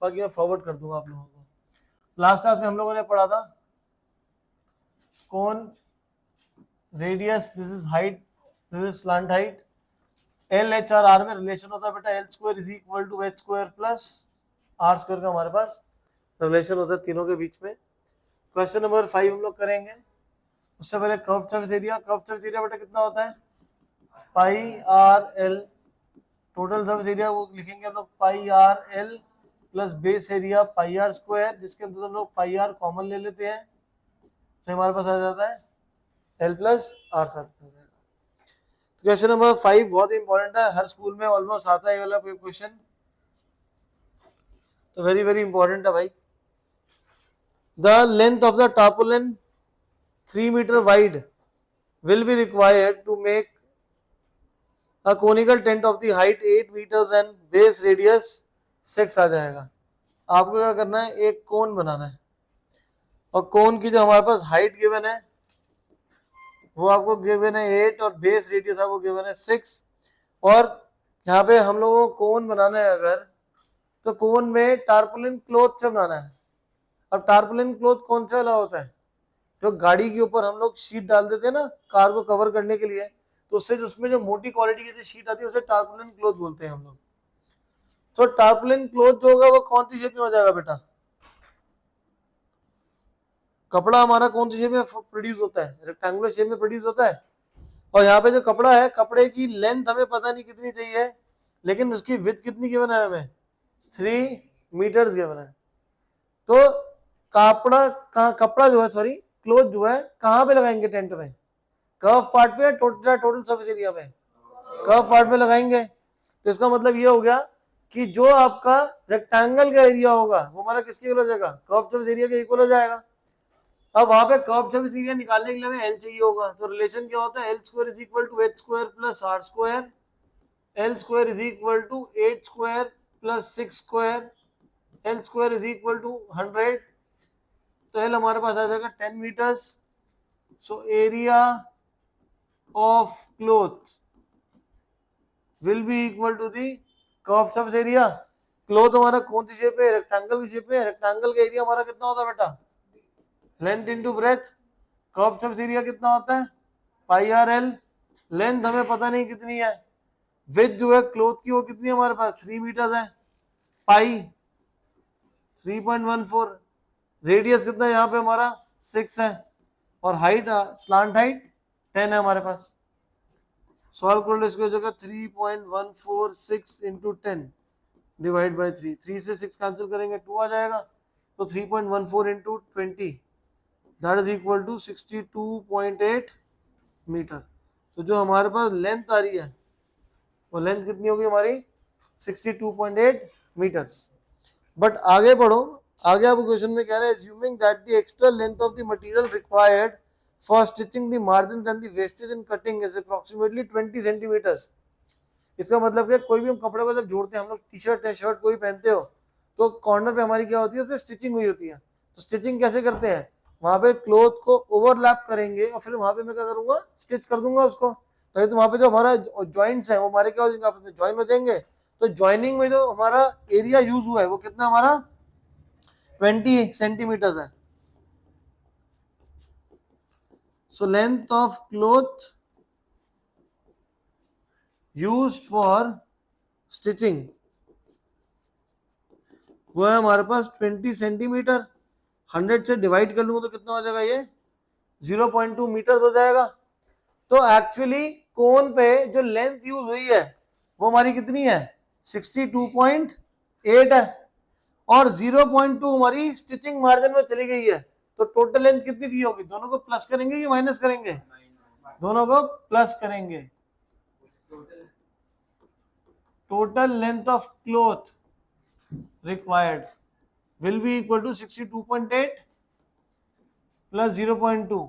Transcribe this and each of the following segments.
बाकी मैं फॉरवर्ड कर दूंगा आप लोगों को। लास्ट क्लास में हम लोगों ने पढ़ा था cone, radius, this is height, this is slant height, l h r r में रिलेशन होता है बेटा l square is equal to H square plus are square का हमारे पास रिलेशन होता है तीनों के बीच में। क्वेश्चन नंबर 5 हम लोग करेंगे। उससे पहले curve surface area, curve surface area बेटा कितना होता है pi are L, total surface area वो लिखेंगे हम लोग pi are L plus base area pi R square, जिसके अंदर हम लोग पाई आर कॉमन ले लेते हैं तो हमारे पास आ जाता है एल प्लस आर साथ। क्वेश्चन नंबर 5 बहुत इंपॉर्टेंट है, हर स्कूल में ऑलमोस्ट आता है ये वाला क्वेश्चन, तो वेरी वेरी इंपॉर्टेंट है भाई। The length of the tarpaulin 3 metre wide will be required to make a conical tent of the height 8 meters and base radius 6 आ जाएगा। आपको क्या करना है, एक कोन बनाना है और कोन की जो हमारे पास हाइट गिवन है वो आपको गिवन है 8 और बेस रेडियस आपको गिवन है 6। और यहाँ पे हम लोगों को कोन बनाना है अगर, तो कोन में टार्पोलिन क्लॉथ से बनाना है। अब टार्पोलिन क्लॉथ कौन सा वाला होता है, जो गाड़ी के ऊपर हम लोग शीट डाल देते हैं ना कार को कवर करने के लिए, तो उससे जो उसमें जो मोटी क्वालिटी की जो शीट आती है उसे टार्पोलिन क्लॉथ बोलते हैं हम लोग। तो टार्पोलिन क्लॉथ जो होगा वो कौन सी शेप में हो जाएगा बेटा, कपड़ा हमारा कौन सी शेप में प्रोड्यूस होता है, रेक्टेंगुलर शेप में प्रोड्यूस होता है। और यहाँ पे जो कपड़ा है, कपड़े की लेंथ हमें पता नहीं कितनी चाहिए, लेकिन उसकी विड्थ कितनी गिवन है हमें 3 मीटर्स गिवन है। तो कपड़ा जो है सॉरी क्लोथ जो है कहाँ पे लगाएंगे टेंट में, कर्व पार्ट पे या टोटल सरफेस एरिया में, कर्व पार्ट में लगाएंगे। तो इसका मतलब ये हो गया कि जो आपका रेक्टेंगल का एरिया होगा वो हमारा किसके इक्वल हो जाएगा, कर्व सरफेस एरिया के इक्वल हो जाएगा। अब वहां पे कर्व सरफेस एरिया निकालने के लिए हमें एल चाहिए होगा, तो रिलेशन क्या होता है l square is equal to H square plus are square, l square is equal to 8 square plus 6 square, l square is equal to 100। तो एल हमारे पास आ जाएगा 10 metres. So area of cloth will be equal to the curve surface area. Cloth हमारा कौन सी shape है, rectangle की शेप में, रेक्टेंगल का एरिया हमारा कितना होता है बेटा length into breadth. Curve surface area कितना होता है पाई आर एल, लेंथ हमें पता नहीं कितनी है, विड्थ जो है क्लॉथ की वो कितनी है हमारे पास 3 मीटर है, पाई 3.14, रेडियस कितना है यहाँ पे हमारा 6 है, और हाइट स्लांट हाइट 10 है हमारे पास। सॉल्व कर लो इसको, जगह 3.146 इंटू 10 डिवाइड बाई 3, 3 से 6 कैंसिल करेंगे 2 आ जाएगा, तो 3.14 into 20 that is equal to 62.8 metre. तो जो हमारे पास लेंथ आ रही है वो लेंथ कितनी होगी हमारी 62.8 मीटर्स। बट आगे बढ़ो, आगे आपको क्वेश्चन में कह रहा है assuming that the extra length of the material required for stitching the margins and the wastage in cutting is approximately 20 centimeters। इसका मतलब क्या, कोई भी हम कपड़े को जब जोड़ते हैं, हम लोग टी शर्ट है शर्ट कोई पहनते हो, तो कॉर्नर पे हमारी क्या होती है उसमें स्टिचिंग हुई होती है। तो स्टिचिंग कैसे करते हैं, वहां पे क्लोथ को ओवरलैप करेंगे और फिर वहां पे मैं क्या करूंगा स्टिच कर दूंगा उसको, तो वहां पे जो हमारा जॉइंट्स है वो हमारे क्या हो जाएंगे आपस में ज्वाइन हो जाएंगे। तो ज्वाइनिंग में जो हमारा एरिया यूज हुआ है वो कितना हमारा 20 सेंटीमीटर है। So length of cloth used for stitching वो है हमारे पास 20 सेंटीमीटर। 100 से डिवाइड कर लूंगा तो कितना हो जाएगा ये 0.2 मीटर हो जाएगा। तो एक्चुअली कोन पे जो लेंथ यूज हुई है वो हमारी कितनी है 62.8 है, और 0.2 हमारी स्टिचिंग मार्जिन में चली गई है। तो टोटल लेंथ कितनी थी होगी, दोनों को प्लस करेंगे कि माइनस करेंगे, दोनों को प्लस करेंगे। Total length of cloth required will be equal to 62.8 plus 0.2,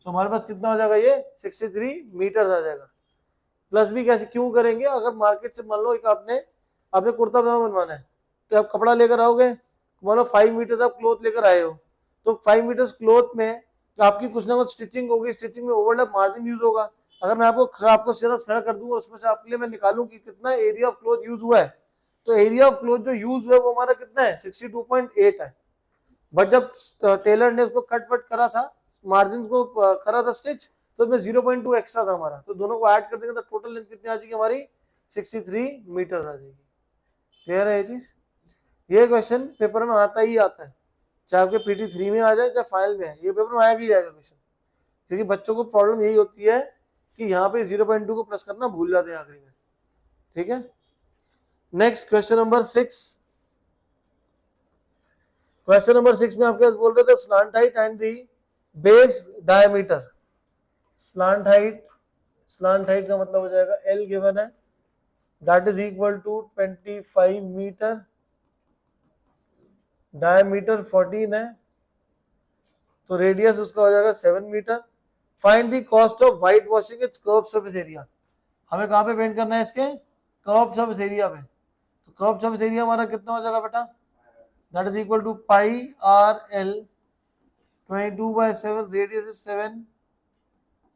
तो हमारे पास कितना हो जाएगा ये 63 मीटर आ जाएगा। प्लस भी कैसे क्यों करेंगे, अगर मार्केट से मान लो एक आपने कुर्ता पजामा बनवाना है, तो आप कपड़ा लेकर आओगे, मान लो 5 मीटर आप क्लॉथ लेकर आए हो, तो 5 मीटर क्लॉथ में आपकी कुछ ना कुछ स्टिचिंग होगी, स्टिचिंग में ओवरलैप मार्जिन यूज होगा। अगर मैं आपको सिर्फ खड़ा कर दूंगा उसमें से आपके लिए मैं निकालूं कि कितना एरिया ऑफ क्लॉथ यूज हुआ है, तो एरिया ऑफ क्लोथ जो यूज हुआ वो हमारा कितना है 62.8 है। बट जब टेलर ने उसको कट वट करा था, मार्जिन को करा था स्टिच, तो उसमें 0.2 एक्स्ट्रा था हमारा, तो दोनों को ऐड कर देंगे तो टोटल लेंथ कितनी आ जाएगी हमारी 63 मीटर आ जाएगी। क्लियर है ये चीज? ये क्वेश्चन पेपर में आता ही आता है, चाहे आपके PT3 में आ जाए चाहे फाइनल में है, ये पेपर में आया ही जाएगा क्वेश्चन, क्योंकि बच्चों को प्रॉब्लम यही होती है कि यहाँ पे 0.2 को प्लस करना भूल जाते हैं आखिरी में। ठीक है, next question number 6। Question number 6 में आपके पास बोल रहे थे slant height and the base diameter. Slant height का मतलब हो जाएगा L गिवन है, that is equal to 25 metre, diameter 14 है, तो रेडियस उसका हो जाएगा 7 metre. Find the cost of whitewashing its curve surface area. हमें कहाँ पे पेंट करना है इसके कर्व सरफेस एरिया पे, तो कर्व सरफेस एरिया हमारा कितना हो जाएगा बेटा, that is equal to pi are l, 22/7, radius is 7,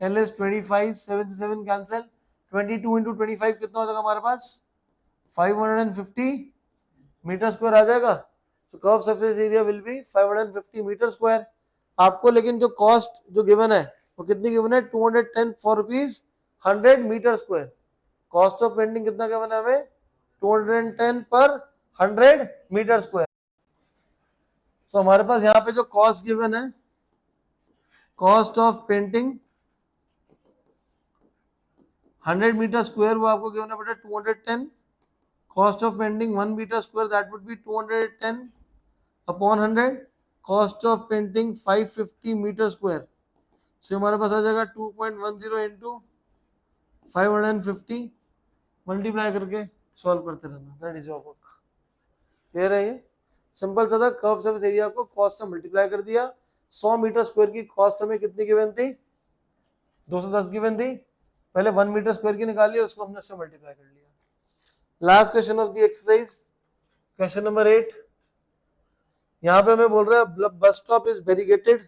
l is 25, 7 से 7 कैंसिल, 22 इंटू 25 कितना हो जाएगा हमारे पास 550 मीटर स्क्वायर आ जाएगा। तो curve surface area will be 550 metre square. आपको लेकिन जो कॉस्ट जो गिवन है वो कितनी गिवन है 210 for rupees 100 metre square. Cost of painting कितना गिवन है हमें 210 पर 100 मीटर स्क्वायर। तो हमारे पास यहाँ पे जो कॉस्ट गिवन है, cost of painting 100 metre square वो आपको गिवन है बेटा 210, cost of painting 1 metre square that would be 210 upon 100, cost of painting 550 metre square, so हमारे पास आ जाएगा 2.10 इंटू 550, मल्टीप्लाई करके सॉल्व करते रहना, that is your work. Clear है? ये सिंपल सा था, कर्व सरफेस एरिया को कॉस्ट से मल्टीप्लाई कर दिया। 100 मीटर स्क्वायर की कॉस्ट हमें कितनी गिवन थी 210 गिवन थी, पहले 1 मीटर स्क्वायर की निकाली और उसको हमने उससे मल्टीप्लाई कर लिया। Last question of the exercise, question number 8। यहाँ पे हमें बोल रहा है bus stop is barricaded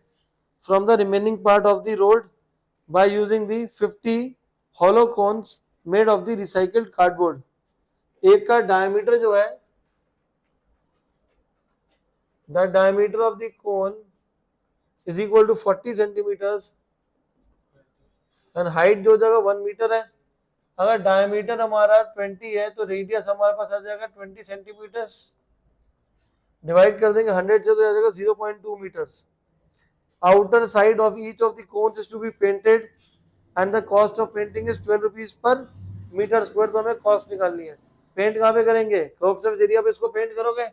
from the remaining part of the road by using the 50 hollow cones made of the recycled cardboard। एक का डायमीटर जो है, the diameter of the cone is equal to 40 centimeters and height जो जगह 1 metre है। अगर diameter हमारा 20 है तो रेडियस हमारे पास आ जाएगा 20 सेंटीमीटर, डिवाइड कर देंगे 100 से तो आ जाएगा 0.2 metres. Outer side of each of the cones is to be painted and the cost of painting is 12 rupees per metre square. तो हमें कॉस्ट निकालनी है। पेंट कहाँ पे करेंगे, कर्व सरफेस एरिया पे इसको पेंट करोगे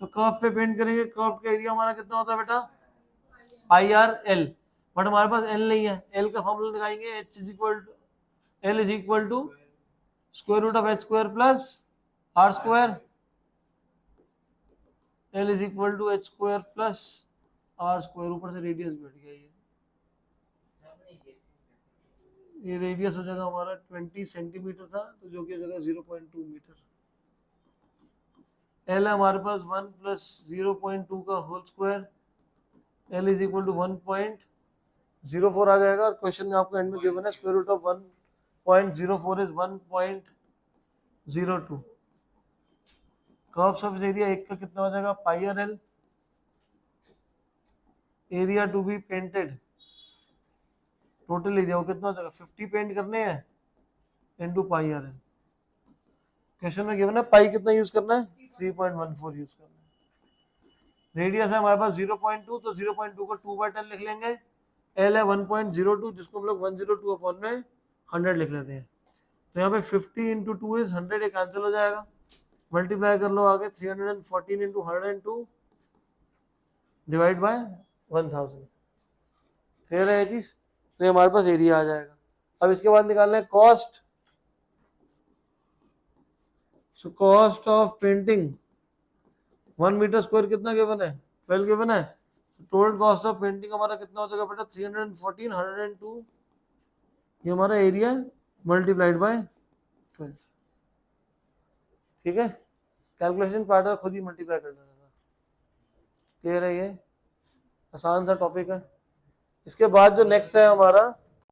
तो कर्व पे पेंट करेंगे, कर्व का एरिया हमारा कितना होता है बेटा पाई आर एल, बट हमारे पास एल नहीं है, एल का फॉर्मूला लगाएंगे H is equal to L is equal to square root of H square plus are square, L is equal to H square plus are square, ऊपर से radius बैठ गया, ये रेडियस हो जाएगा हमारा 20 सेंटीमीटर था तो जो कि हो जाएगा 0.2 मीटर। एल है हमारे पास 1 प्लस 0.2 का whole square, L is equal to 1.04 आ जाएगा। और क्वेश्चन में आपको एंड में गिवन है square root of 1.04 is 1.02। Curve surface area एक का कितना हो जाएगा pi are L, area to be painted total area वो कितना हो जाएगा 50 पेंट करने हैं into pi are L. Question में गिवन है पाई कितना यूज करना है 3.14 यूज करना है। रेडियस है हमारे पास 0.2 तो 0.2 को 2/10 लिख लेंगे, एल है 1.02 जिसको हम लोग 102 अपॉन में 100 लिख लेते हैं। तो यहाँ पे 50 इंटू 2 इज 100, एक कैंसिल हो जाएगा, मल्टीप्लाई कर लो आगे 314 इंटू 102 डिवाइड बाय 1000। क्लियर है ये चीज? तो हमारे पास एरिया आ जाएगा। अब इसके बाद निकालना है cost. So cost of painting 1 metre square कितना गिवन है 12 गिवन है, टोटल कॉस्ट ऑफ पेंटिंग हमारा कितना हो जाएगा बेटा 314 102, ये हमारा एरिया मल्टीप्लाइड बाय 12। ठीक है, कैलकुलेशन पार्ट खुद ही मल्टीप्लाई कर लेना। क्लियर है? ये आसान सा टॉपिक है। इसके बाद जो नेक्स्ट है हमारा